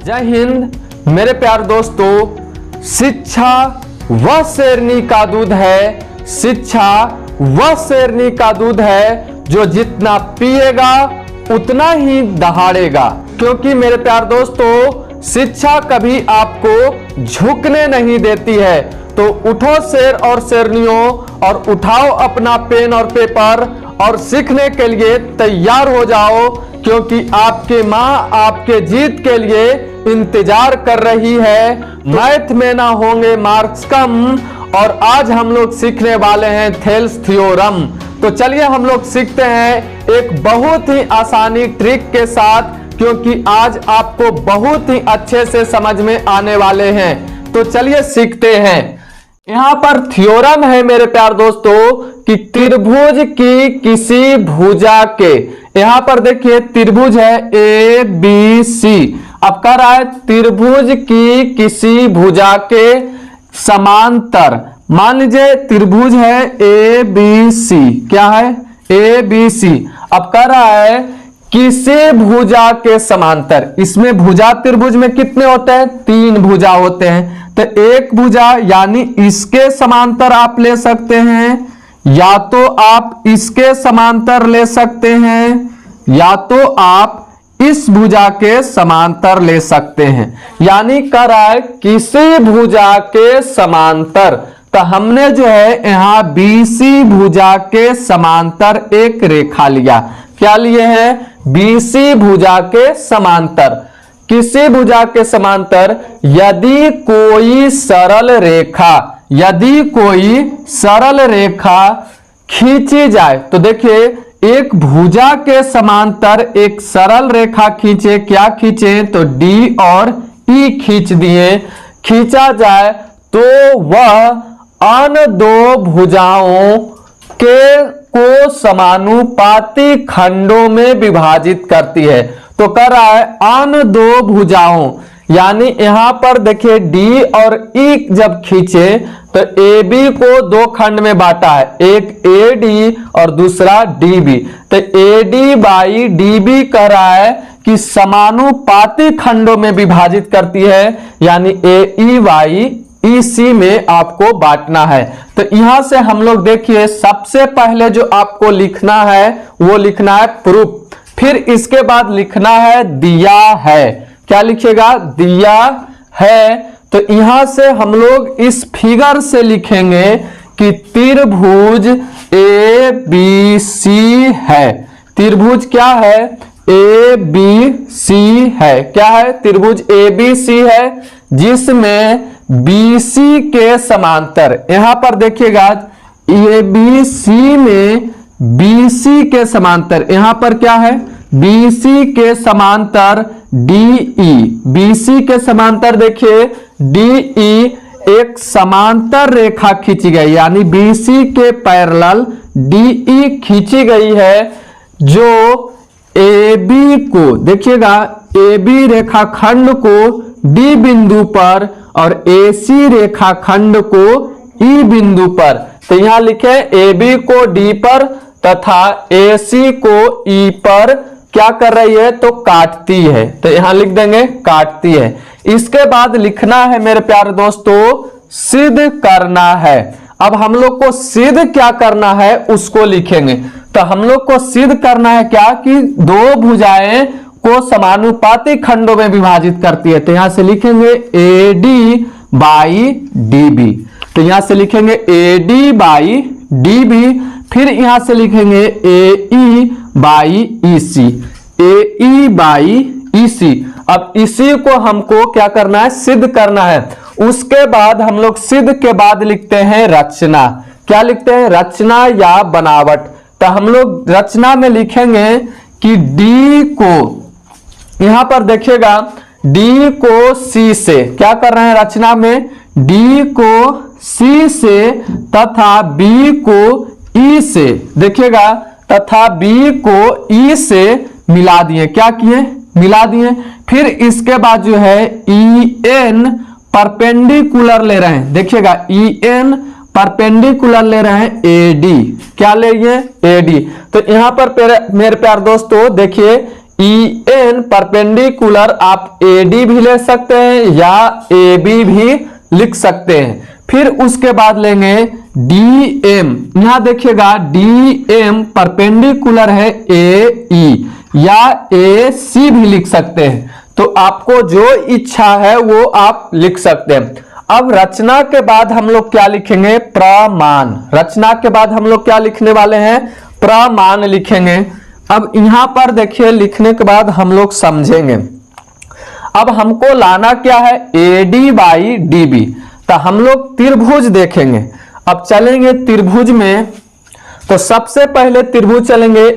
जय हिंद मेरे प्यार दोस्तों। शिक्षा वह शेरनी का दूध है, शिक्षा वह शेरनी का दूध है जो जितना पिएगा उतना ही दहाड़ेगा। क्योंकि मेरे प्यार दोस्तों, शिक्षा कभी आपको झुकने नहीं देती है। तो उठो शेर और शेरनियों और उठाओ अपना पेन और पेपर और सीखने के लिए तैयार हो जाओ, क्योंकि आपके माँ आपके जीत के लिए इंतजार कर रही है। मैथ में ना होंगे मार्क्स कम और आज हम लोग सीखने वाले हैं थेल्स थ्योरम। तो चलिए हम लोग सीखते हैं एक बहुत ही आसानी ट्रिक के साथ, क्योंकि आज आपको बहुत ही अच्छे से समझ में आने वाले हैं। तो चलिए सीखते हैं। यहाँ पर थ्योरम है मेरे प्यार दोस्तों कि त्रिभुज की किसी भुजा के, यहाँ पर देखिए त्रिभुज है ए बी सी। अब कह रहा है त्रिभुज की किसी भुजा के समांतर। मान लीजिए त्रिभुज है ए बी सी, क्या है ए बी सी। अब कह रहा है किसी भुजा के समांतर। इसमें भुजा त्रिभुज में कितने होते हैं? 3 भुजा होते हैं। तो एक भुजा यानी इसके समांतर आप ले सकते हैं, या तो आप इसके समांतर ले सकते हैं, या तो आप इस भुजा के समांतर ले सकते हैं। यानी कह रहा है किसी भुजा के समांतर। तो हमने जो है यहां बीसी भुजा के समांतर एक रेखा लिया। क्या लिए हैं? बीसी भुजा के समांतर। किसी भुजा के समांतर यदि कोई सरल रेखा खींची जाए, तो देखिए एक भुजा के समांतर एक सरल रेखा खींचे। क्या खींचे? तो डी और ई खींच दिए। खींचा जाए तो वह अन दो भुजाओं को समानुपाती खंडों में विभाजित करती है। तो कह रहा है अन दो भुजाओं, यानी यहां पर देखिए डी और ई जब खींचे तो ए बी को 2 खंड में बांटा है, एक ए डी और दूसरा डी बी। तो A D by D B कह रहा है कि समानुपाती खंडों में विभाजित करती है, यानी ए ई बाई ई सी में आपको बांटना है। तो यहां से हम लोग देखिए सबसे पहले जो आपको लिखना है वो लिखना है प्रूफ। फिर इसके बाद लिखना है दिया है। क्या लिखिएगा? दिया है। तो यहां से हम लोग इस फिगर से लिखेंगे कि त्रिभुज ए बी सी है। त्रिभुज क्या है? ए बी सी है। क्या है? त्रिभुज ए बी सी है, जिसमें बीसी के समांतर, यहां पर देखिएगा ए बी सी में बीसी के समांतर, यहां पर क्या है? बीसी के समांतर डीई। बीसी के समांतर देखिए डीई एक समांतर रेखा खींची गई, यानी बीसी के पैरेलल डीई खींची गई है, जो ए बी को देखिएगा ए बी रेखाखंड को डी बिंदु पर और ए सी रेखाखंड को ई बिंदु पर। तो यहां लिखे ए बी को डी पर तथा ए सी को ई पर क्या कर रही है? तो काटती है। तो यहां लिख देंगे काटती है। इसके बाद लिखना है मेरे प्यारे दोस्तों सिद्ध करना है। अब हम लोग को सिद्ध क्या करना है उसको लिखेंगे। तो हम लोग को सिद्ध करना है क्या? कि 2 भुजाएं को समानुपाती खंडों में विभाजित करती है। तो यहां से लिखेंगे A D by D B. तो यहां से लिखेंगे A D by D B. फिर यहां से लिखेंगे ए ई by E C. A E by E सी। अब इसी को हमको क्या करना है? सिद्ध करना है। उसके बाद हम लोग सिद्ध के बाद लिखते हैं रचना। क्या लिखते हैं? रचना या बनावट। तो हम लोग रचना में लिखेंगे कि डी को, यहां पर देखिएगा डी को सी से, क्या कर रहे हैं रचना में? डी को सी से तथा बी को ई से, देखिएगा तथा बी को ई से मिला दिए। क्या किए? मिला दिए। फिर इसके बाद जो है ई एन परपेंडिकुलर ले रहे हैं। देखिएगा ई एन परपेंडिकुलर ले रहे हैं ए डी। क्या ले रहे हैं? A D. तो यहां पर मेरे प्यार दोस्तों देखिए ई एन परपेंडिकुलर आप एडी भी ले सकते हैं या ए बी भी लिख सकते हैं। फिर उसके बाद लेंगे डी एम, यहां देखिएगा डी एम परपेंडिकुलर है ए ई या ए सी भी लिख सकते हैं। तो आपको जो इच्छा है वो आप लिख सकते हैं। अब रचना के बाद हम लोग क्या लिखेंगे? प्रमाण। रचना के बाद हम लोग क्या लिखने वाले हैं? प्रमाण लिखेंगे। अब यहां पर देखिए लिखने के बाद हम लोग समझेंगे। अब हमको लाना क्या है? AD by DB। तो हम लोग त्रिभुज देखेंगे। अब चलेंगे त्रिभुज में, तो सबसे पहले त्रिभुज चलेंगे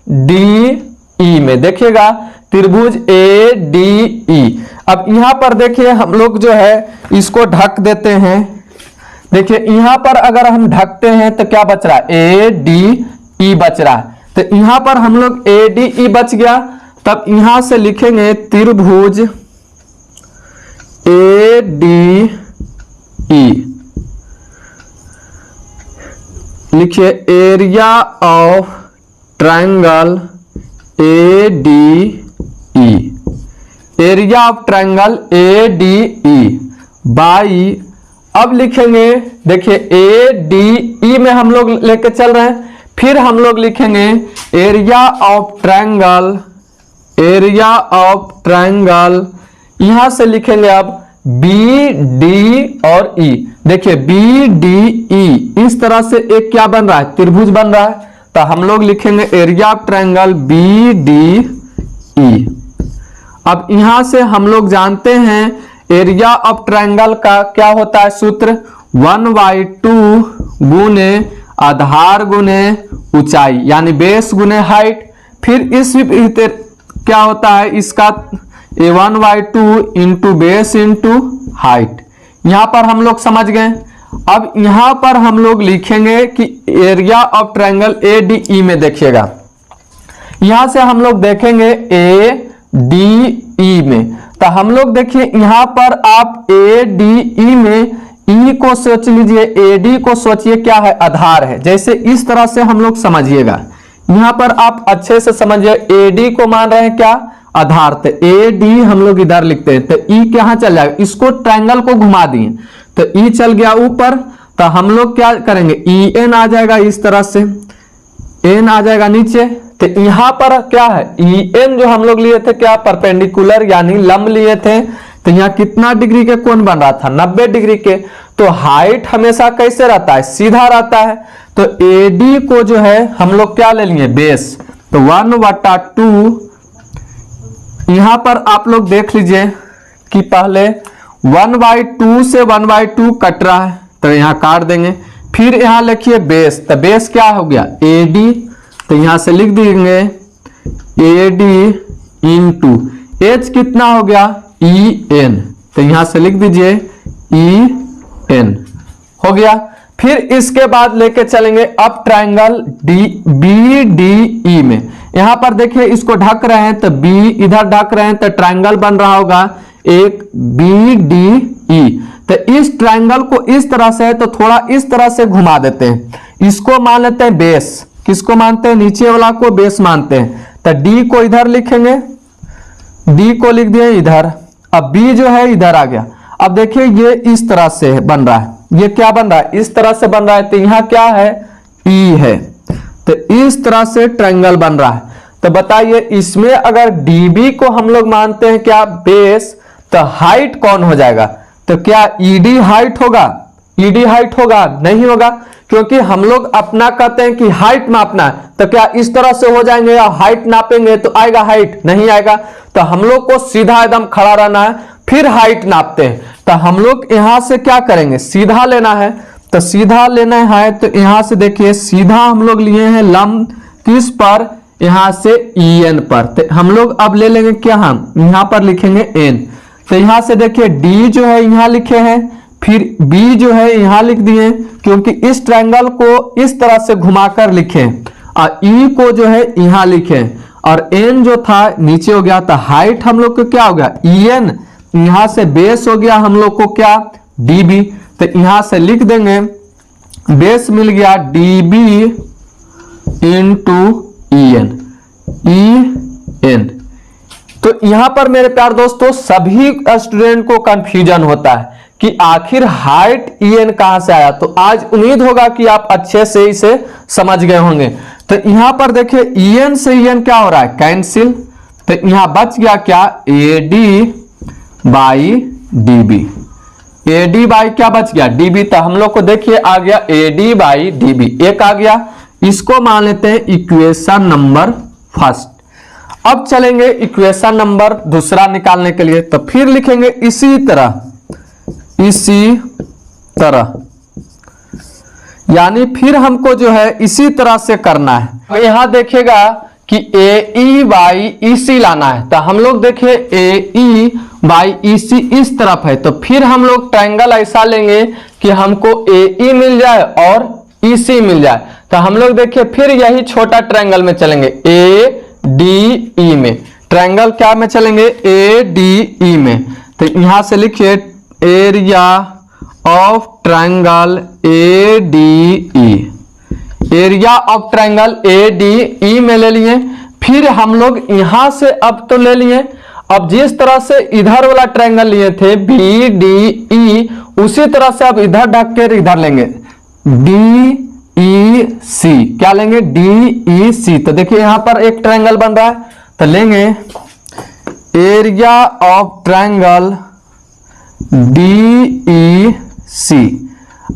ADE में। देखिएगा त्रिभुज ADE। अब यहां पर देखिए हम लोग जो है इसको ढक देते हैं। देखिए यहां पर अगर हम ढकते हैं तो क्या बच रहा है? ADE बच रहा है। तो यहां पर हम लोग ADE बच गया। तब यहां से लिखेंगे त्रिभुज ADE। लिखिए area of triangle ADE। Area of triangle ADE by, अब लिखेंगे देखिए ADE में हम लोग लेके चल रहे हैं। फिर हम लोग लिखेंगे area of triangle, area of triangle यहां से लिखेंगे अब BD और E। देखिए BDE इस तरह से एक क्या बन रहा है? त्रिभुज बन रहा है। तो हम लोग लिखेंगे एरिया ऑफ ट्रायंगल BDE। अब यहां से हम लोग जानते हैं एरिया ऑफ ट्रायंगल का क्या होता है सूत्र? 1/2 गुने आधार गुने ऊंचाई, यानी बेस गुने हाइट। फिर इस क्या होता है इसका? 1/2 इंटू बेस इंटू हाइट। यहां पर हम लोग समझ गए। अब यहां पर हम लोग लिखेंगे कि एरिया ऑफ ट्रायंगल ADE में देखिएगा, यहां से हम लोग देखेंगे ADE में। तो हम लोग देखिए यहां पर आप ADE में E को सोच लीजिए, AD को सोचिए क्या है? आधार है। जैसे इस तरह से हम लोग समझिएगा। यहां पर आप अच्छे से समझिए, AD को मान रहे हैं क्या? आधार। तो AD हम लोग इधर लिखते हैं। तो E कहां चल जाएगा? इसको ट्रायंगल को घुमा दिए तो E चल गया ऊपर। तो हम लोग क्या करेंगे? EN आ जाएगा इस तरह से, N आ जाएगा नीचे। तो यहां पर क्या है? EN जो हम लोग लिए थे क्या? परपेंडिकुलर यानी लंब लिए थे। तो यहाँ कितना डिग्री के कोण बन रहा था? 90 डिग्री के। तो हाइट हमेशा कैसे रहता है? सीधा रहता है। तो AD को जो है हम लोग क्या ले लिए? बेस। तो 1/2 यहां पर आप लोग देख लीजिए कि पहले 1/2 से 1/2 कट रहा है, तो यहां काट देंगे। फिर यहां लिखिए बेस। तो बेस क्या हो गया? AD। तो यहां से लिख देंगे AD इंटू H कितना हो गया? EN। तो यहां से लिख दीजिए EN हो गया। फिर इसके बाद लेके चलेंगे अब ट्रायंगल BDE में। यहां पर देखिए इसको ढक रहे हैं तो B इधर ढक रहे हैं तो ट्रायंगल बन रहा होगा एक BDE। तो इस ट्रायंगल को इस तरह से है तो थोड़ा इस तरह से घुमा देते हैं। इसको मान लेते हैं बेस। किसको मानते हैं? नीचे वाला को बेस मानते हैं। तो D को इधर लिखेंगे, D को लिख दिए इधर। अब B जो है इधर आ गया। अब देखिए ये इस तरह से बन रहा है। ये क्या बन रहा है? इस तरह से बन रहा है। तो यहां क्या है? E है। तो इस तरह से ट्रायंगल बन रहा है। तो बताइए इसमें अगर DB को हम लोग मानते हैं क्या? बेस। तो हाइट कौन हो जाएगा? तो क्या ED हाइट होगा? ED हाइट होगा? नहीं होगा, क्योंकि हम लोग अपना कहते हैं कि हाइट मापना है। तो क्या इस तरह से हो जाएंगे या हाइट नापेंगे तो आएगा हाइट? नहीं आएगा। तो हम लोग को सीधा एकदम खड़ा रहना है, फिर हाइट नापते हैं। तो हम लोग यहां से क्या करेंगे? सीधा लेना है। तो सीधा लेना है तो यहां से देखिए सीधा हम लोग लिए हैं लंब किस पर? यहां से EN पर। तो हम लोग अब ले लेंगे क्या? हम यहां पर लिखेंगे N। तो यहां से देखिए D जो है यहां लिखे हैं, फिर B जो है यहां लिख दिए, क्योंकि इस ट्रायंगल को इस तरह से घुमाकर लिखे, और E को जो है यहां लिखे, और N जो था नीचे हो गया। तो हाइट हम लोग को क्या हो गया? EN। यहां से बेस हो गया हम लोग को क्या? DB। तो यहां से लिख देंगे बेस मिल गया DB इंटू EN। तो यहां पर मेरे प्यार दोस्तों सभी स्टूडेंट को कंफ्यूजन होता है कि आखिर हाइट EN कहां से आया। तो आज उम्मीद होगा कि आप अच्छे से इसे समझ गए होंगे। तो यहां पर देखिए EN से EN क्या हो रहा है, कैंसिल। तो यहां बच गया क्या, AD by DB। AD by क्या बच गया, DB। तो हम लोग को देखिए आ गया AD बाई DB, एक आ गया। इसको मान लेते हैं इक्वेशन नंबर फर्स्ट। अब चलेंगे इक्वेशन नंबर दूसरा निकालने के लिए। तो फिर लिखेंगे इसी तरह, यानी फिर हमको जो है इसी तरह से करना है। तो यहां देखिएगा कि AE बाई EC लाना है। तो हम लोग देखिए AE बाई EC इस तरफ है, तो फिर हम लोग ट्रायंगल ऐसा लेंगे कि हमको AE मिल जाए और EC मिल जाए। तो हम लोग देखिए फिर यही छोटा ट्रायंगल में चलेंगे, ADE में। ट्रायंगल क्या में चलेंगे, ADE में। तो यहां से लिखिए area of triangle ADE, area of triangle ADE में ले लिए। फिर हम लोग यहां से अब तो ले लिए, अब जिस तरह से इधर वाला ट्रायंगल लिए थे BDE, उसी तरह से अब इधर ढक कर इधर लेंगे DEC। क्या लेंगे, DEC। तो देखिए यहां पर एक ट्रायंगल बन रहा है, तो लेंगे एरिया ऑफ ट्रायंगल DEC।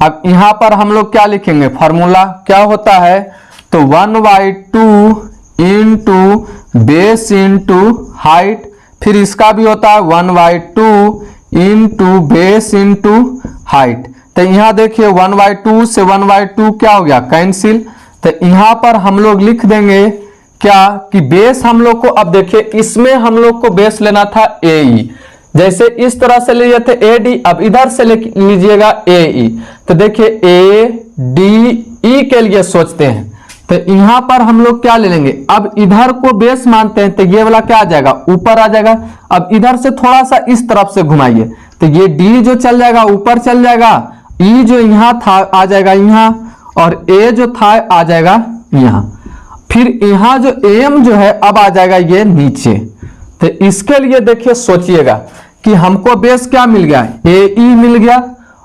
अब यहां पर हम लोग क्या लिखेंगे, फॉर्मूला क्या होता है, तो 1/2 इंटू बेस इंटू हाइट। फिर इसका भी होता है 1/2 इंटू बेस इंटू हाइट। तो यहां देखिए 1/2 से 1/2 क्या हो गया, कैंसिल। तो यहां पर हम लोग लिख देंगे क्या कि बेस हम लोग को, अब देखिए इसमें हम लोग को बेस लेना था AE, जैसे इस तरह से लिए थे AD, अब इधर से लीजिएगा AE। तो देखिए ADE के लिए सोचते हैं, तो यहां पर हम लोग क्या ले लेंगे, अब इधर को बेस मानते हैं, तो ये वाला क्या आ जाएगा, ऊपर आ जाएगा। अब इधर से थोड़ा सा इस तरफ से घुमाइए, तो ये D जो चल जाएगा ऊपर चल जाएगा, E जो यहां था आ जाएगा यहां, और A जो था आ जाएगा यहां। फिर यहां जो AM जो है अब आ जाएगा ये नीचे। तो इसके लिए देखिए सोचिएगा कि हमको बेस क्या मिल गया, AE मिल गया,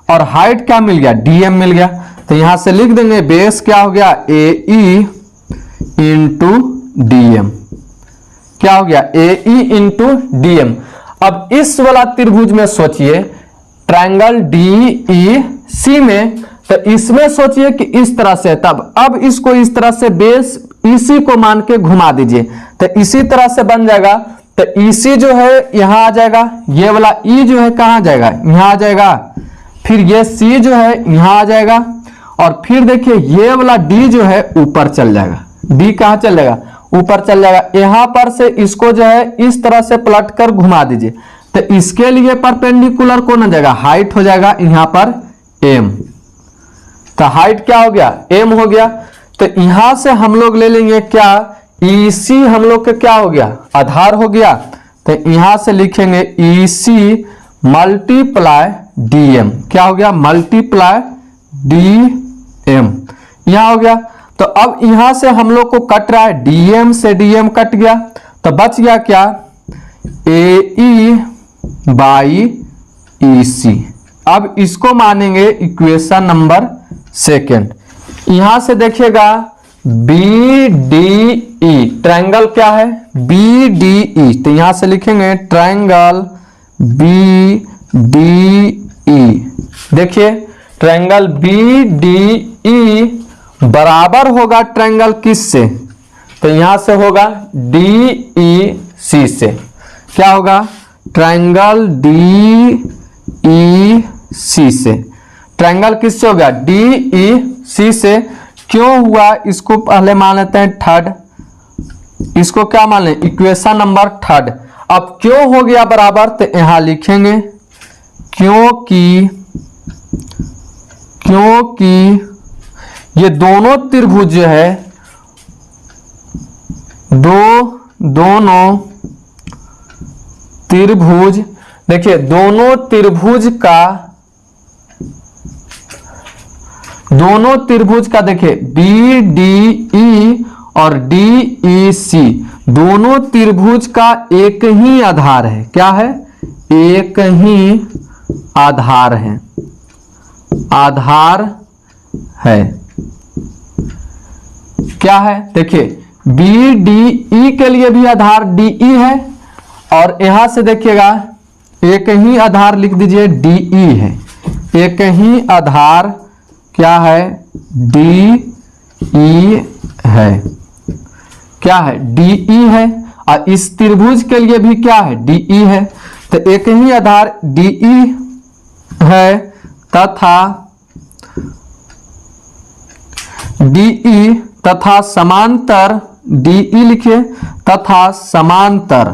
और हाइट क्या मिल गया, DM मिल गया। तो यहां से लिख देंगे बेस क्या हो गया, AE इंटू DM। क्या हो गया, AE इंटू DM। अब इस वाला त्रिभुज में सोचिए ट्रायंगल DEC में, तो इसमें सोचिए कि इस तरह से, तब अब इसको इस तरह से बेस EC को मान के घुमा दीजिए, तो इसी तरह से बन जाएगा। तो EC जो है यहां आ जाएगा, ये वाला E जो है कहां जाएगा, यहां आ जाएगा। फिर ये C जो है यहां आ जाएगा, और फिर देखिए ये वाला D जो है ऊपर चल जाएगा। D कहां चल जाएगा, ऊपर चल जाएगा। यहां पर से इसको जो है इस तरह से पलट कर घुमा दीजिए, तो इसके लिए परपेंडिकुलर कौन हो जाएगा, हाइट हो जाएगा यहां पर M। तो हाइट क्या हो गया, M हो गया। तो यहां से हम लोग ले लेंगे क्या, EC हम लोग का क्या हो गया, आधार हो गया। तो यहां से लिखेंगे EC मल्टीप्लाई DM। क्या हो गया, मल्टीप्लाई DM, यहां हो गया। तो अब यहां से हम लोग को कट रहा है, DM से DM कट गया, तो बच गया क्या, AE बाई EC। अब इसको मानेंगे इक्वेशन नंबर सेकेंड। यहां से देखिएगा BDE, ट्रायंगल क्या है, BDE। तो यहां से लिखेंगे ट्रायंगल BDE। देखिए ट्रायंगल BDE बराबर होगा ट्रायंगल किस से, तो यहां से होगा DEC से। क्या होगा, ट्रायंगल DEC से। ट्रायंगल किससे हो गया, DEC से। क्यों हुआ, इसको पहले मान लेते हैं थर्ड, इसको क्या मान लें, इक्वेशन नंबर थर्ड। अब क्यों हो गया बराबर, तो यहां लिखेंगे क्योंकि ये दोनों त्रिभुज जो है, दोनों त्रिभुज, देखिए दोनों त्रिभुज का देखिए BDE और DEC दोनों त्रिभुज का एक ही आधार है। क्या है? एक ही आधार है, आधार है। क्या है? देखिए BDE के लिए भी आधार DE है, और यहां से देखिएगा एक ही आधार लिख दीजिए DE है। एक ही आधार क्या है? DE है। क्या है? DE है। और इस त्रिभुज के लिए भी क्या है? DE है। तो एक ही आधार DE है तथा DE तथा समांतर DE लिखिए तथा समांतर,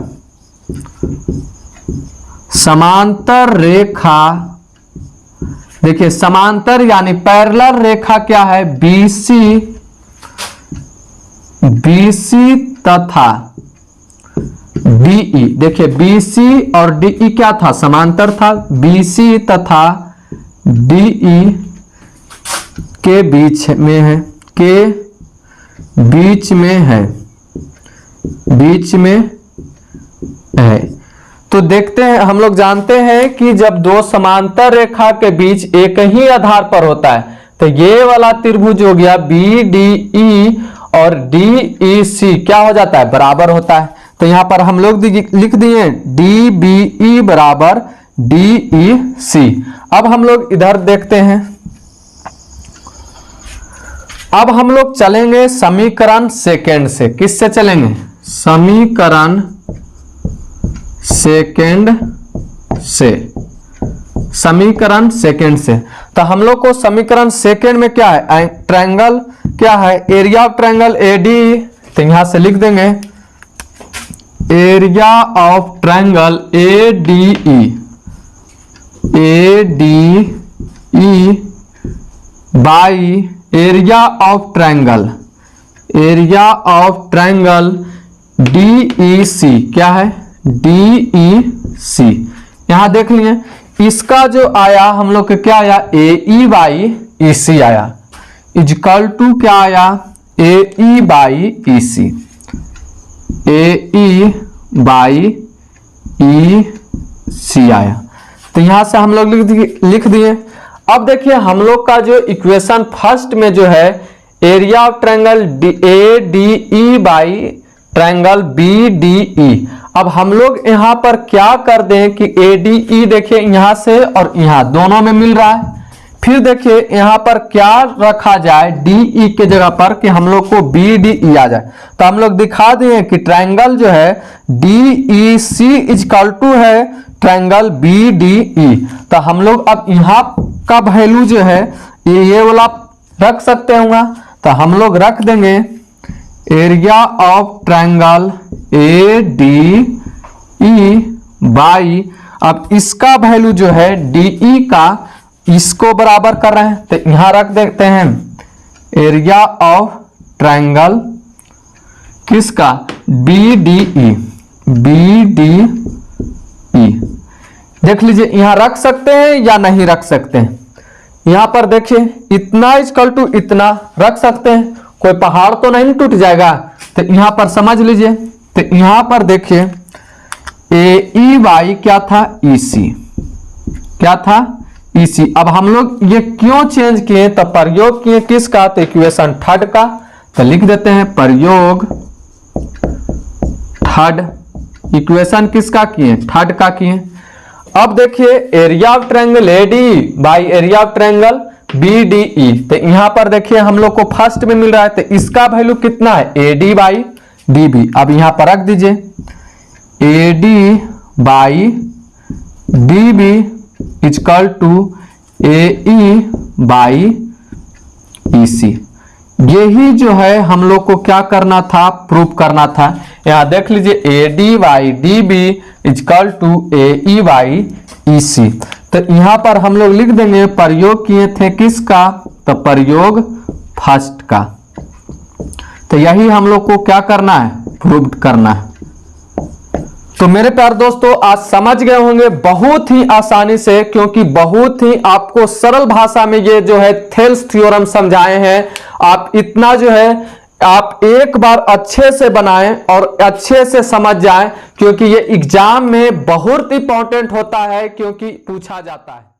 समांतर रेखा, देखिए समांतर यानी पैरेलल रेखा क्या है? BC तथा DE। देखिए BC और DE क्या था? समांतर था। BC तथा DE के बीच में है, के बीच में है, बीच में है। तो देखते हैं, हम लोग जानते हैं कि जब दो समांतर रेखा के बीच एक ही आधार पर होता है तो ये वाला त्रिभुज हो गया BDE और DEC क्या हो जाता है? बराबर होता है। तो यहां पर हम लोग लिख दिए DBE बराबर DEC। अब हम लोग इधर देखते हैं, अब हम लोग चलेंगे समीकरण सेकंड से। किससे चलेंगे? समीकरण सेकंड से, समीकरण सेकंड से। तो हम लोग को समीकरण सेकंड में क्या है? ट्रायंगल क्या है? Area of triangle ADE। तो यहां से लिख देंगे area of triangle ADE, ADE by area of triangle, area of triangle DEC। क्या है? DEC। यहां देख लिए इसका जो आया हम लोग के क्या आया? AE बाई EC आया, इजकल टू क्या आया? AE by EC, AE by EC आया। तो यहां से हम लोग लिख दिए। अब देखिए हम लोग का जो इक्वेशन फर्स्ट में जो है area of triangle ADE by triangle BDE। अब हम लोग यहां पर क्या कर दें कि ADE देखिए यहां से और यहां दोनों में मिल रहा है। फिर देखिए यहां पर क्या रखा जाए DE के जगह पर कि हम लोग को BDE आ जाए। तो हम लोग दिखा दिए कि ट्रायंगल जो है DEC इजकल टू है ट्रायंगल BDE। तो हम लोग अब यहां का वैल्यू जो है ये वाला रख सकते होंगे। तो हम लोग रख देंगे area of triangle ADE by, अब इसका वैल्यू जो है DE का इसको बराबर कर रहे हैं तो यहां रख देते हैं एरिया ऑफ ट्रायंगल किसका? BDE, BDE। देख लीजिए यहां रख सकते हैं या नहीं रख सकते हैं। यहां पर देखिए इतना इक्वल टू इतना रख सकते हैं, कोई पहाड़ तो नहीं टूट जाएगा। तो यहां पर समझ लीजिए, तो यहां पर देखिए AE बाई क्या था? EC। क्या था? EC। अब हम लोग ये क्यों चेंज किए? तो प्रयोग किए किसका? तो इक्वेशन थर्ड का। तो लिख देते हैं प्रयोग थर्ड। इक्वेशन किसका किए? थर्ड का किए। अब देखिए area of triangle ADE by area of triangle BDE। तो यहां पर देखिए हम लोग को फर्स्ट में मिल रहा है तो इसका वैल्यू कितना है? AD by DB। अब यहां पर रख दीजिए AD by DB equal to AE by EC। यही जो है हम लोग को क्या करना था? प्रूफ करना था। यहां देख लीजिए AD by DB equal to AE by EC। तो यहां पर हम लोग लिख देंगे प्रयोग किए थे किसका? तो प्रयोग फर्स्ट का। तो यही हम लोग को क्या करना है? प्रूव करना है। तो मेरे प्यारे दोस्तों आज समझ गए होंगे बहुत ही आसानी से, क्योंकि बहुत ही आपको सरल भाषा में ये जो है थेल्स थ्योरम समझाए हैं। आप इतना जो है आप एक बार अच्छे से बनाएं और अच्छे से समझ जाएं, क्योंकि ये एग्जाम में बहुत इंपॉर्टेंट होता है, क्योंकि पूछा जाता है।